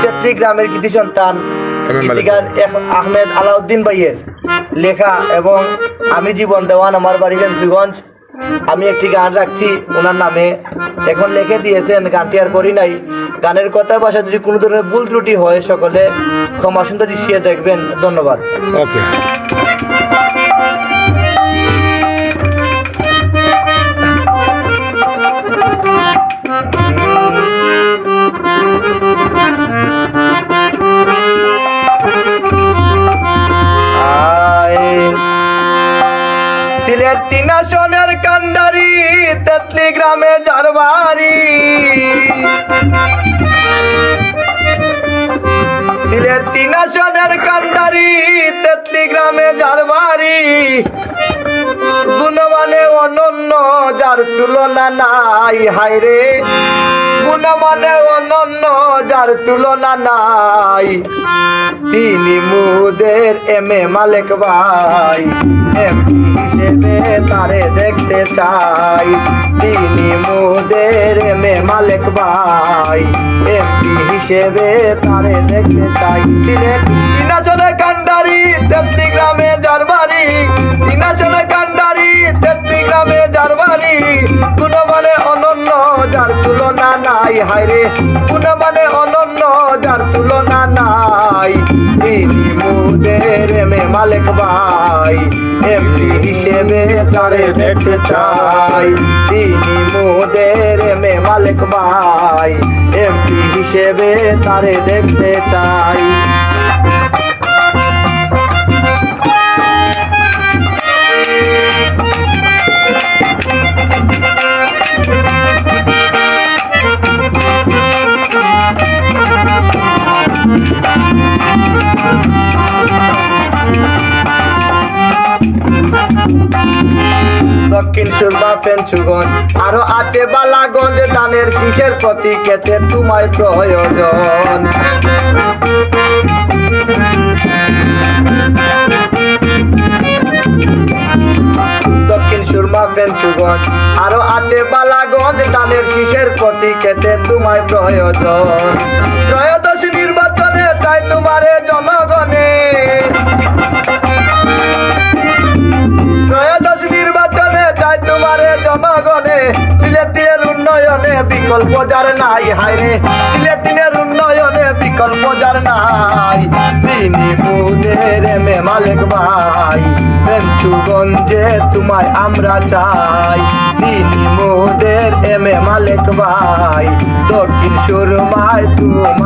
তেতলি গ্রামের কৃতি সন্তান গীতিকার আহমেদ আলাউদ্দিন ভাইয়ের লেখা এবং আমি জীবন দেওয়ান আমার বাড়ি ফেন্সিগঞ্জ। আমি একটি গান রাখছি ওনার নামে, এখন লিখে দিয়েছেন, গানটি আর করি নাই। গানের কথা ভাষা যদি কোনো ধরনের ভুল ত্রুটি হয় সকলে ক্ষমা সুন্দর দৃষ্টিতে দেখবেন। ধন্যবাদ। ওকে। সিলেট 3 আসনের কান্ডারি তেতলি গ্রামে যার বাড়ি, সিলেট 3 আসনের কান্ডারি তেতলি গ্রামে যার বাড়ি, গুণমানে অনন্য যার তুলনা নাই, হায়রে গুণমানে অনন্য যার তুলনা নাই, তিনি মুদের এমএ মালিক ভাই, এমপি হিসেবে তারে দেখতে চাই, তিনি মুদের এমএ মালিক ভাই, এমপি হিসেবে তারে দেখতে চাই। সিলেট 3 আসনের কান্ডারি তেতলি গ্রামে যার বাড়ি, 3 আসনের কান্ডারি তেতলি গ্রামে যার বাড়ি, গুণমানে অনন্য যার তুলনা নাই, হায়রে গুণমানে অনন্য যার তুলনা নাই, তিনি মুদের এমএ মালিক ভাই, এমপি হিসেবে তারে দেখতে চাই, তিনি মুদের এমএ মালিক ভাই, এমপি হিসেবে তারে দেখতে চাই। দক্ষিণ সুরমা ফেঞ্চুগঞ্জ আরো আছে বালাগঞ্জ, ধানের শীষের প্রতি কেতে তোমায় প্রয়োজন, দক্ষিণ সুরমা ফেঞ্চুগঞ্জ আরো আছে বালাগঞ্জ, ধানের শীষের প্রতি কেতে তোমায় প্রয়োজন, ত্রয়োদশ নির্বাচনে তাই তোমারে জনগণে, ত্রয়োদশ নির্বাচনে তাই তোমারে জনগণে, সিলেটের উন্নয়নে বিকল্প যার নাই, হায়রে সিলেটের উন্নয়নে বিকল্প যার নাই, তিনি মুদের এমএ মালিক ভাই, ফেঞ্চুগঞ্জে তোমায় আমরা চাই, তিনি মুদের এমএ মালিক ভাই, দক্ষিণ সুরমায় তোমায়